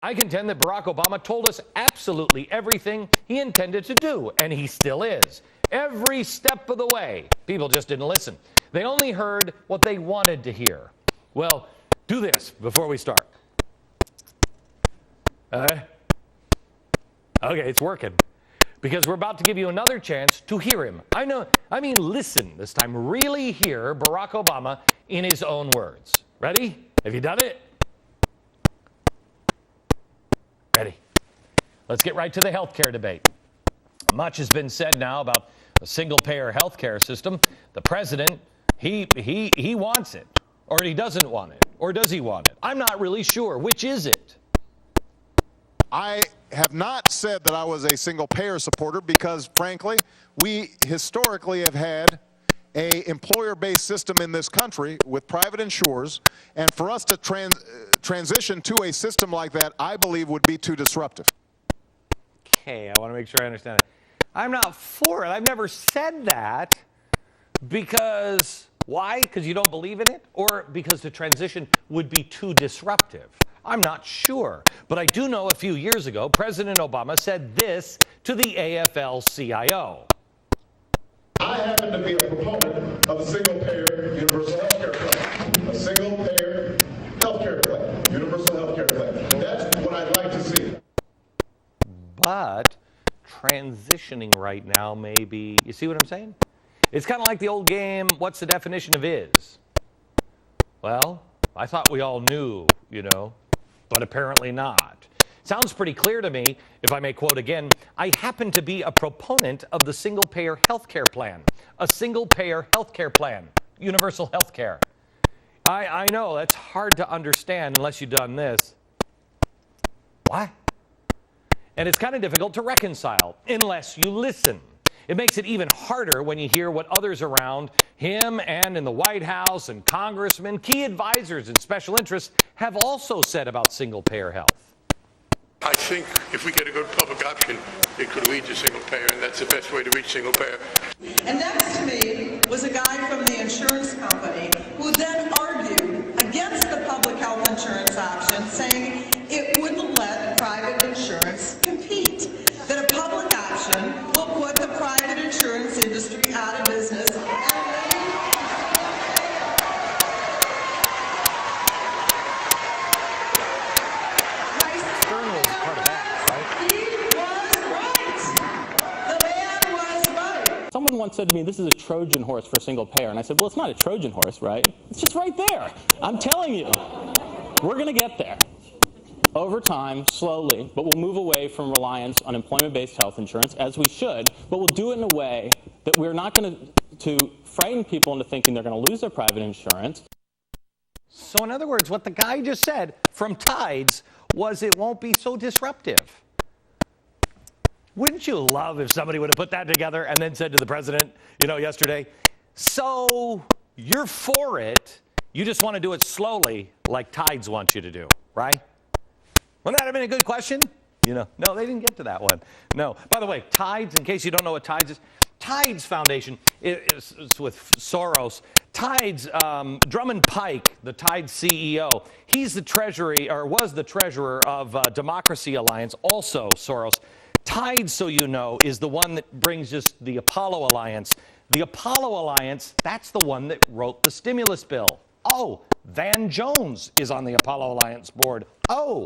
I contend that Barack Obama told us absolutely everything he intended to do, and he still is. Every step of the way. People just didn't listen. They only heard what they wanted to hear. Well, do this before we start. Okay, it's working. Because we're about to give you another chance to hear him. Listen this time. Really hear Barack Obama in his own words. Ready? Have you done it? Ready. Let's get right to the healthcare debate. Much has been said now about a single-payer healthcare system. The president, he wants it, or he doesn't want it, or does he want it? I'm not really sure. Which is it? I have not said that I was a single-payer supporter because, frankly, we historically have had an employer-based system in this country with private insurers, and for us to transition to a system like that, I believe would be too disruptive. Okay, I want to make sure I understand it. I'm not for it. I've never said that. Because, why? Because you don't believe in it? Or because the transition would be too disruptive? I'm not sure. But I do know a few years ago, President Obama said this to the AFL-CIO. I happen to be a proponent of a single-payer universal health care plan. A single-payer health care plan. Universal health care plan. That's what I'd like to see. But transitioning right now may be, you see what I'm saying? It's kind of like the old game, what's the definition of is? Well, I thought we all knew, but apparently not. Sounds pretty clear to me, if I may quote again, I happen to be a proponent of the single-payer health care plan. A single-payer health care plan. Universal health care. I know, that's hard to understand unless you've done this. What? And it's kind of difficult to reconcile unless you listen. It makes it even harder when you hear what others around him and in the White House and congressmen, key advisors and special interests have also said about single-payer health. I think if we get a good public option, it could lead to single-payer, and that's the best way to reach single-payer. And next to me was a guy from the insurance company who then argued against the public health insurance option, saying it wouldn't let private insurance compete, that a public option will put the private insurance industry out of business. Stern was part of that, right? He was right. The man was right. Someone once said to me, this is a Trojan horse for single payer. And I said, well, it's not a Trojan horse, right? It's just right there. I'm telling you, we're going to get there. Over time, slowly, but we'll move away from reliance on employment-based health insurance, as we should, but we'll do it in a way that we're not going to frighten people into thinking they're going to lose their private insurance. So in other words, what the guy just said from Tides was it won't be so disruptive. Wouldn't you love if somebody would have put that together and then said to the president, yesterday, so you're for it, you just want to do it slowly like Tides wants you to do, right? Wouldn't that have been a good question? No, they didn't get to that one. No. By the way, Tides, in case you don't know what Tides is, Tides Foundation is with Soros. Tides, Drummond Pike, the Tides CEO, he's the treasury, or was the treasurer of Democracy Alliance, also Soros. Tides, so you know, is the one that brings us the Apollo Alliance. The Apollo Alliance, that's the one that wrote the stimulus bill. Oh, Van Jones is on the Apollo Alliance board. Oh,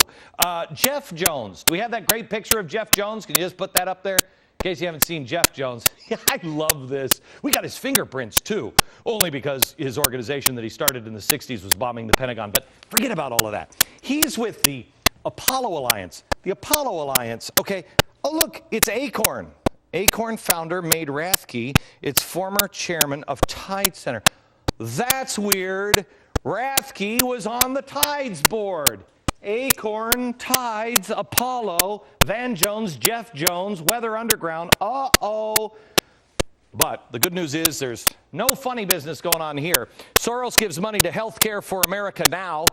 Jeff Jones. Do we have that great picture of Jeff Jones? Can you just put that up there? In case you haven't seen Jeff Jones. I love this. We got his fingerprints, too, only because his organization that he started in the 60s was bombing the Pentagon. But forget about all of that. He's with the Apollo Alliance. The Apollo Alliance, okay. Oh, look, it's Acorn. Acorn founder Maid Rathke. It's former chairman of Tides Center. That's weird. Rathke was on the Tides board. Acorn, Tides, Apollo, Van Jones, Jeff Jones, Weather Underground. Uh-oh. But the good news is there's no funny business going on here. Soros gives money to Healthcare for America Now,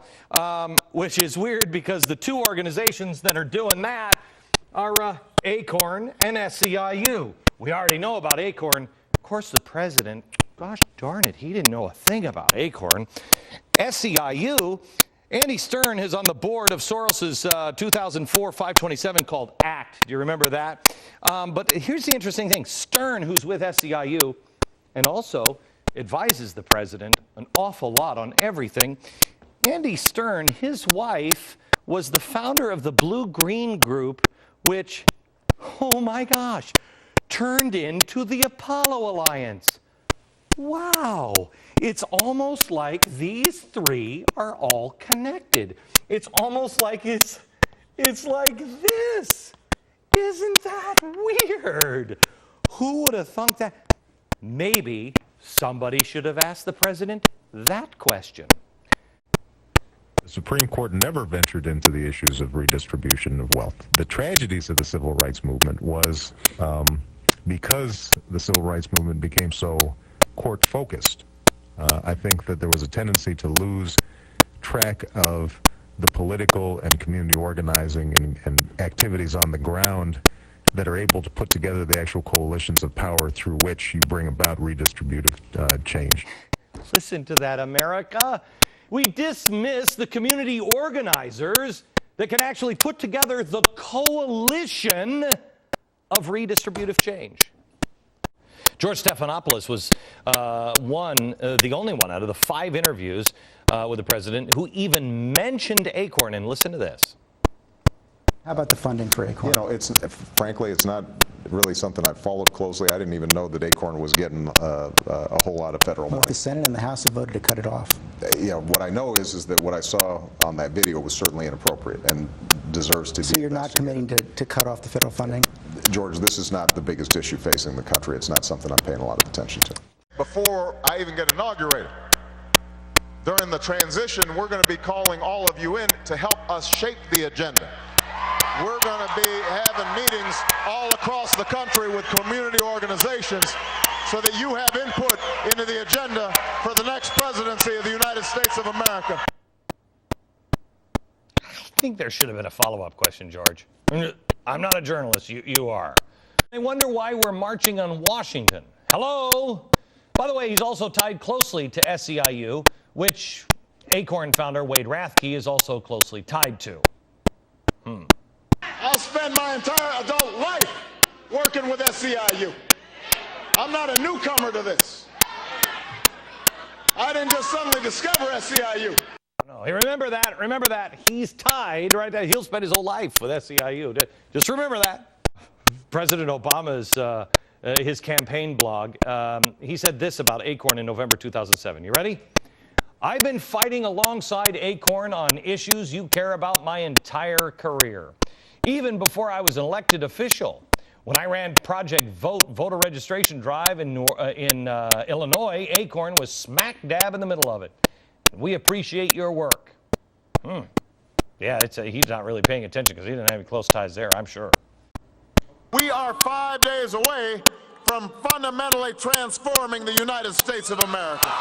which is weird because the two organizations that are doing that are Acorn and SEIU. We already know about Acorn. Of course, the president, gosh darn it, he didn't know a thing about Acorn. SEIU Andy Stern is on the board of Soros's 2004 527 called ACT. Do you remember that? But here's the interesting thing. Stern, who's with SEIU and also advises the president an awful lot on everything. Andy Stern, his wife, was the founder of the Blue Green Group, which, oh my gosh, turned into the Apollo Alliance. Wow. It's almost like these three are all connected. It's almost like it's like this. Isn't that weird? Who would have thunk that? Maybe somebody should have asked the president that question. The Supreme Court never ventured into the issues of redistribution of wealth. The tragedies of the civil rights movement was because the civil rights movement became so court-focused. I think that there was a tendency to lose track of the political and community organizing and activities on the ground that are able to put together the actual coalitions of power through which you bring about redistributive change. Listen to that, America. We dismiss the community organizers that can actually put together the coalition of redistributive change. George Stephanopoulos was the only one out of the 5 interviews with the president who even mentioned ACORN. And listen to this. How about the funding for ACORN? You know, frankly, it's not really something I've followed closely. I didn't even know that ACORN was getting a whole lot of federal money. The Senate and the House have voted to cut it off. You know, what I know is that what I saw on that video was certainly inappropriate and deserves to be. So you're not committing to cut off the federal funding? George, this is not the biggest issue facing the country. It's not something I'm paying a lot of attention to. Before I even get inaugurated, during the transition, we're going to be calling all of you in to help us shape the agenda. We're going to be having meetings all across the country with community organizations so that you have input into the agenda for the next presidency of the United States of America. I think there should have been a follow-up question, George. I'm not a journalist. You are. I wonder why we're marching on Washington. Hello? By the way, he's also tied closely to SEIU, which ACORN founder Wade Rathke is also closely tied to. I'll spend my entire adult life working with SEIU. I'm not a newcomer to this. I didn't just suddenly discover SEIU. No, hey, remember that. He's tied right there. He'll spend his whole life with SEIU. Just remember that. President Obama's his campaign blog, he said this about ACORN in November 2007. You ready? I've been fighting alongside ACORN on issues you care about my entire career. Even before I was an elected official. When I ran Project voter registration drive in Illinois, ACORN was smack dab in the middle of it. We appreciate your work. Yeah, he's not really paying attention because he didn't have any close ties there, I'm sure. We are 5 days away from fundamentally transforming the United States of America.